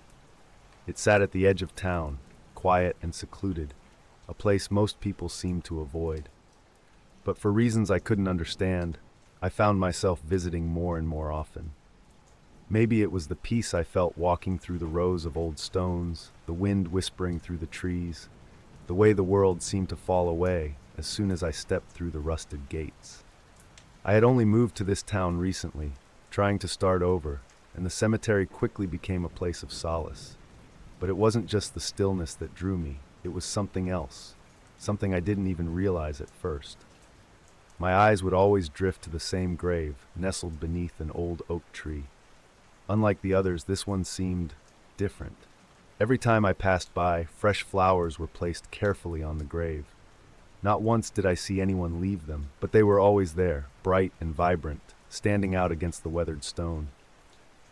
Speaker 1: It sat at the edge of town, quiet and secluded, a place most people seemed to avoid. But for reasons I couldn't understand, I found myself visiting more and more often. Maybe it was the peace I felt walking through the rows of old stones, the wind whispering through the trees, the way the world seemed to fall away as soon as I stepped through the rusted gates. I had only moved to this town recently, trying to start over, and the cemetery quickly became a place of solace. But it wasn't just the stillness that drew me, it was something else, something I didn't even realize at first. My eyes would always drift to the same grave, nestled beneath an old oak tree. Unlike the others, this one seemed different. Every time I passed by, fresh flowers were placed carefully on the grave. Not once did I see anyone leave them, but they were always there, bright and vibrant, standing out against the weathered stone.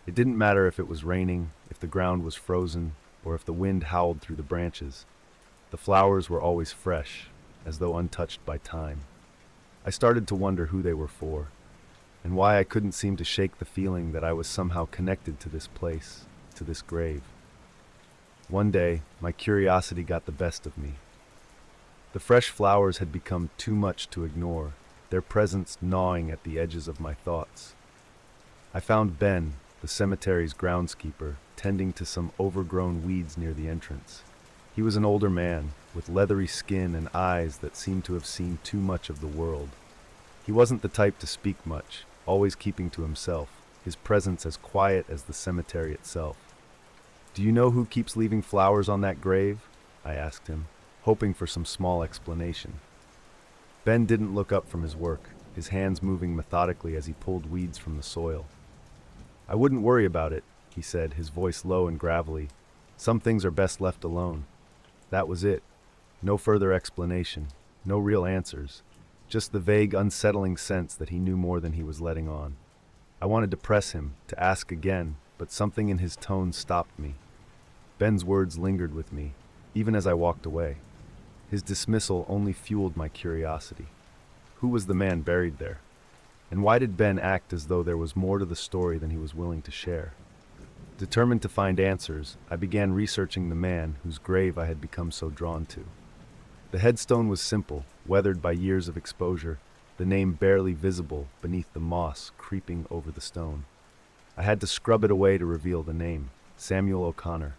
Speaker 1: It didn't matter if it was raining, if the ground was frozen, or if the wind howled through the branches. The flowers were always fresh, as though untouched by time. I started to wonder who they were for, and why I couldn't seem to shake the feeling that I was somehow connected to this place, to this grave. One day, my curiosity got the best of me. The fresh flowers had become too much to ignore, their presence gnawing at the edges of my thoughts. I found Ben, the cemetery's groundskeeper, tending to some overgrown weeds near the entrance. He was an older man, with leathery skin and eyes that seemed to have seen too much of the world. He wasn't the type to speak much, always keeping to himself, his presence as quiet as the cemetery itself. "Do you know who keeps leaving flowers on that grave?" I asked him, hoping for some small explanation. Ben didn't look up from his work, his hands moving methodically as he pulled weeds from the soil. "I wouldn't worry about it," he said, his voice low and gravelly. "Some things are best left alone." That was it. No further explanation, no real answers, just the vague, unsettling sense that he knew more than he was letting on. I wanted to press him, to ask again, but something in his tone stopped me. Ben's words lingered with me, even as I walked away. His dismissal only fueled my curiosity. Who was the man buried there? And why did Ben act as though there was more to the story than he was willing to share? Determined to find answers, I began researching the man whose grave I had become so drawn to. The headstone was simple, weathered by years of exposure, the name barely visible beneath the moss creeping over the stone. I had to scrub it away to reveal the name: Samuel O'Connor.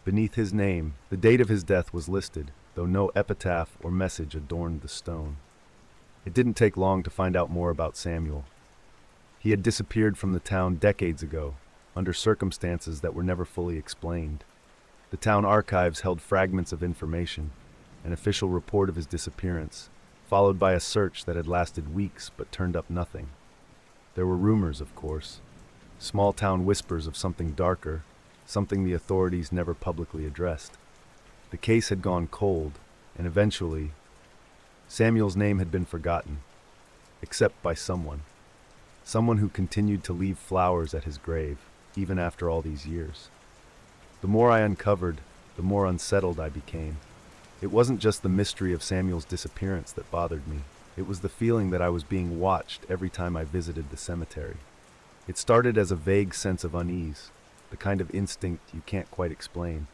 Speaker 1: Beneath his name, the date of his death was listed, though no epitaph or message adorned the stone. It didn't take long to find out more about Samuel. He had disappeared from the town decades ago, under circumstances that were never fully explained. The town archives held fragments of information, an official report of his disappearance, followed by a search that had lasted weeks but turned up nothing. There were rumors, of course, small town whispers of something darker, something the authorities never publicly addressed. The case had gone cold, and eventually, Samuel's name had been forgotten, except by someone. Someone who continued to leave flowers at his grave, even after all these years. The more I uncovered, the more unsettled I became. It wasn't just the mystery of Samuel's disappearance that bothered me. It was the feeling that I was being watched every time I visited the cemetery. It started as a vague sense of unease, the kind of instinct you can't quite explain.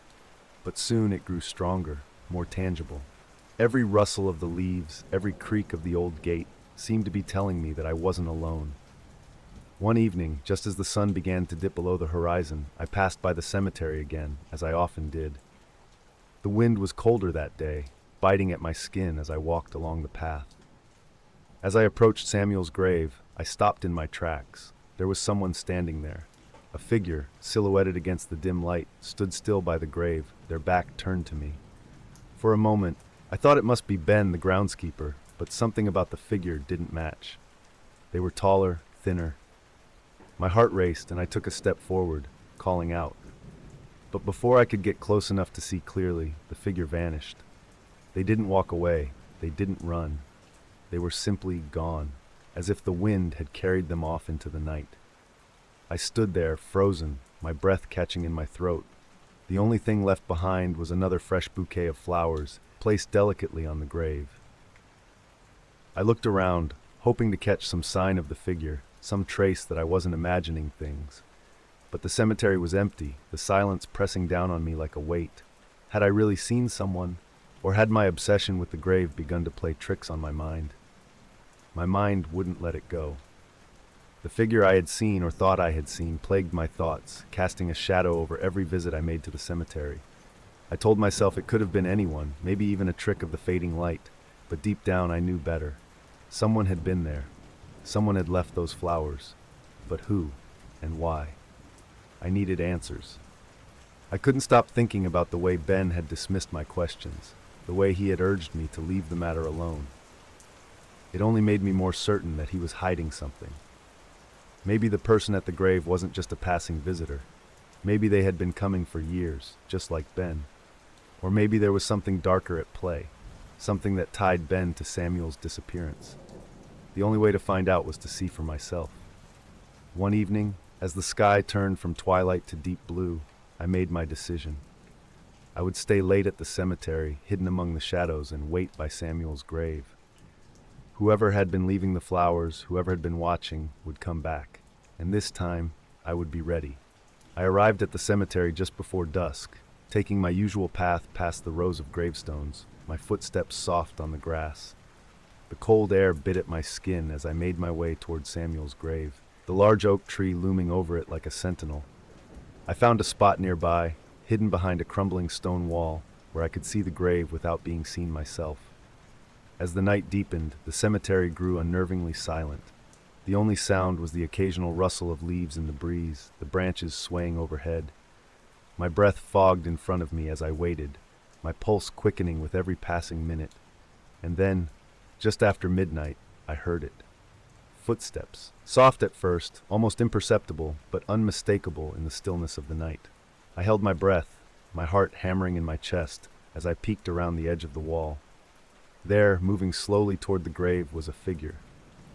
Speaker 1: But soon it grew stronger, more tangible. Every rustle of the leaves, every creak of the old gate, seemed to be telling me that I wasn't alone. One evening, just as the sun began to dip below the horizon, I passed by the cemetery again, as I often did. The wind was colder that day, biting at my skin as I walked along the path. As I approached Samuel's grave, I stopped in my tracks. There was someone standing there. A figure, silhouetted against the dim light, stood still by the grave, their back turned to me. For a moment, I thought it must be Ben, the groundskeeper, but something about the figure didn't match. They were taller, thinner. My heart raced and I took a step forward, calling out. But before I could get close enough to see clearly, the figure vanished. They didn't walk away, they didn't run. They were simply gone, as if the wind had carried them off into the night. I stood there, frozen, my breath catching in my throat. The only thing left behind was another fresh bouquet of flowers, placed delicately on the grave. I looked around, hoping to catch some sign of the figure, some trace that I wasn't imagining things. But the cemetery was empty, the silence pressing down on me like a weight. Had I really seen someone, or had my obsession with the grave begun to play tricks on my mind? My mind wouldn't let it go. The figure I had seen or thought I had seen plagued my thoughts, casting a shadow over every visit I made to the cemetery. I told myself it could have been anyone, maybe even a trick of the fading light, but deep down I knew better. Someone had been there. Someone had left those flowers. But who and why? I needed answers. I couldn't stop thinking about the way Ben had dismissed my questions, the way he had urged me to leave the matter alone. It only made me more certain that he was hiding something. Maybe the person at the grave wasn't just a passing visitor. Maybe they had been coming for years, just like Ben. Or maybe there was something darker at play, something that tied Ben to Samuel's disappearance. The only way to find out was to see for myself. One evening, as the sky turned from twilight to deep blue, I made my decision. I would stay late at the cemetery, hidden among the shadows, and wait by Samuel's grave. Whoever had been leaving the flowers, whoever had been watching, would come back. And this time, I would be ready. I arrived at the cemetery just before dusk, taking my usual path past the rows of gravestones, my footsteps soft on the grass. The cold air bit at my skin as I made my way toward Samuel's grave, the large oak tree looming over it like a sentinel. I found a spot nearby, hidden behind a crumbling stone wall, where I could see the grave without being seen myself. As the night deepened, the cemetery grew unnervingly silent. The only sound was the occasional rustle of leaves in the breeze, the branches swaying overhead. My breath fogged in front of me as I waited, my pulse quickening with every passing minute. And then, just after midnight, I heard it. Footsteps, soft at first, almost imperceptible, but unmistakable in the stillness of the night. I held my breath, my heart hammering in my chest, as I peeked around the edge of the wall. There, moving slowly toward the grave, was a figure,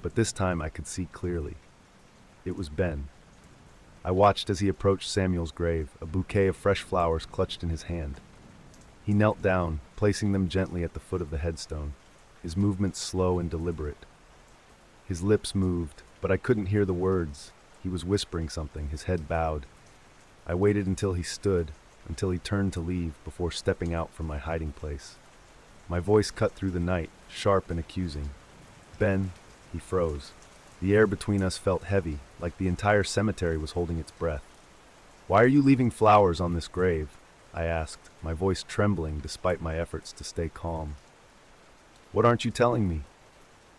Speaker 1: but this time I could see clearly. It was Ben. I watched as he approached Samuel's grave, a bouquet of fresh flowers clutched in his hand. He knelt down, placing them gently at the foot of the headstone, his movements slow and deliberate. His lips moved, but I couldn't hear the words. He was whispering something, his head bowed. I waited until he stood, until he turned to leave before stepping out from my hiding place. My voice cut through the night, sharp and accusing. Ben, he froze. The air between us felt heavy, like the entire cemetery was holding its breath. "Why are you leaving flowers on this grave?" I asked, my voice trembling despite my efforts to stay calm. "What aren't you telling me?"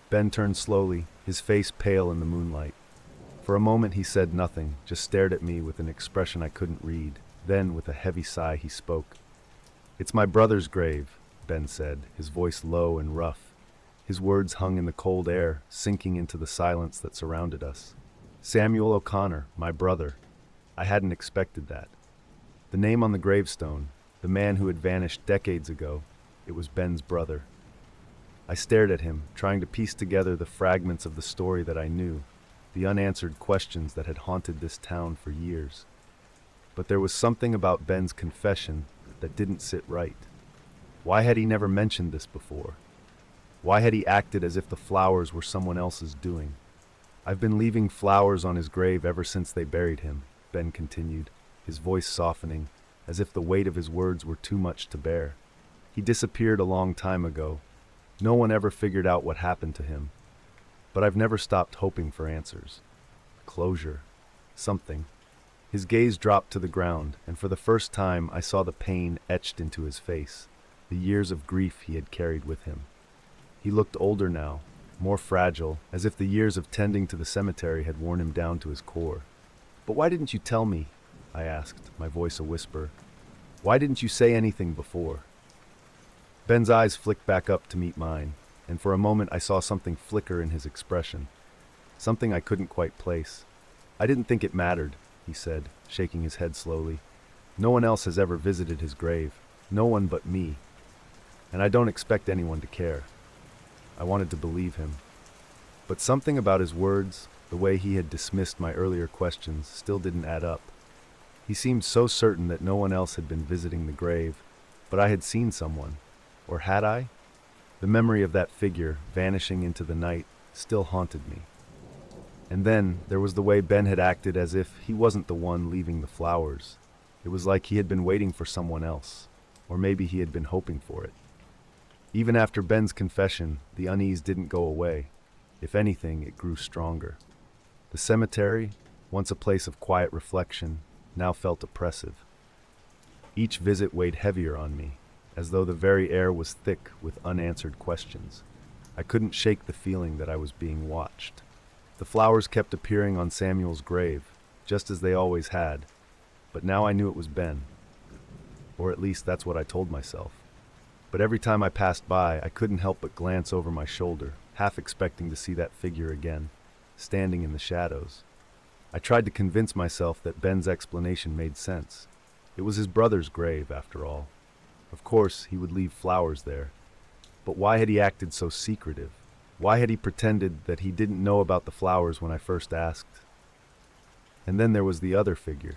Speaker 1: Ben turned slowly, his face pale in the moonlight. For a moment he said nothing, just stared at me with an expression I couldn't read. Then, with a heavy sigh, he spoke. "It's my brother's grave," Ben said, his voice low and rough. His words hung in the cold air, sinking into the silence that surrounded us. Samuel O'Connor, my brother. I hadn't expected that. The name on the gravestone, the man who had vanished decades ago, it was Ben's brother. I stared at him, trying to piece together the fragments of the story that I knew, the unanswered questions that had haunted this town for years. But there was something about Ben's confession that didn't sit right. Why had he never mentioned this before? Why had he acted as if the flowers were someone else's doing? "I've been leaving flowers on his grave ever since they buried him," Ben continued, his voice softening, as if the weight of his words were too much to bear. "He disappeared a long time ago. No one ever figured out what happened to him. But I've never stopped hoping for answers. Closure. Something." His gaze dropped to the ground, and for the first time I saw the pain etched into his face, the years of grief he had carried with him. He looked older now, more fragile, as if the years of tending to the cemetery had worn him down to his core. "But why didn't you tell me?" I asked, my voice a whisper. "Why didn't you say anything before?" Ben's eyes flicked back up to meet mine, and for a moment I saw something flicker in his expression, something I couldn't quite place. "I didn't think it mattered," he said, shaking his head slowly. "No one else has ever visited his grave, no one but me. And I don't expect anyone to care." I wanted to believe him. But something about his words, the way he had dismissed my earlier questions, still didn't add up. He seemed so certain that no one else had been visiting the grave, but I had seen someone. Or had I? The memory of that figure, vanishing into the night, still haunted me. And then, there was the way Ben had acted as if he wasn't the one leaving the flowers. It was like he had been waiting for someone else, or maybe he had been hoping for it. Even after Ben's confession, the unease didn't go away. If anything, it grew stronger. The cemetery, once a place of quiet reflection, now felt oppressive. Each visit weighed heavier on me, as though the very air was thick with unanswered questions. I couldn't shake the feeling that I was being watched. The flowers kept appearing on Samuel's grave, just as they always had, but now I knew it was Ben. Or at least that's what I told myself. But every time I passed by, I couldn't help but glance over my shoulder, half expecting to see that figure again, standing in the shadows. I tried to convince myself that Ben's explanation made sense. It was his brother's grave, after all. Of course, he would leave flowers there. But why had he acted so secretive? Why had he pretended that he didn't know about the flowers when I first asked? And then there was the other figure,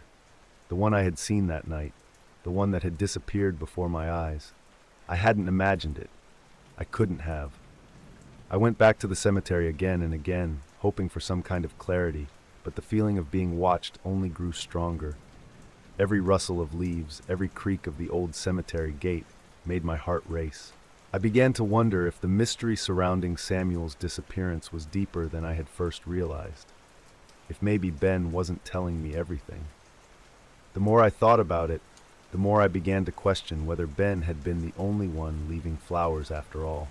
Speaker 1: the one I had seen that night, the one that had disappeared before my eyes. I hadn't imagined it. I couldn't have. I went back to the cemetery again and again, hoping for some kind of clarity, but the feeling of being watched only grew stronger. Every rustle of leaves, every creak of the old cemetery gate made my heart race. I began to wonder if the mystery surrounding Samuel's disappearance was deeper than I had first realized. If maybe Ben wasn't telling me everything. The more I thought about it, the more I began to question whether Ben had been the only one leaving flowers after all.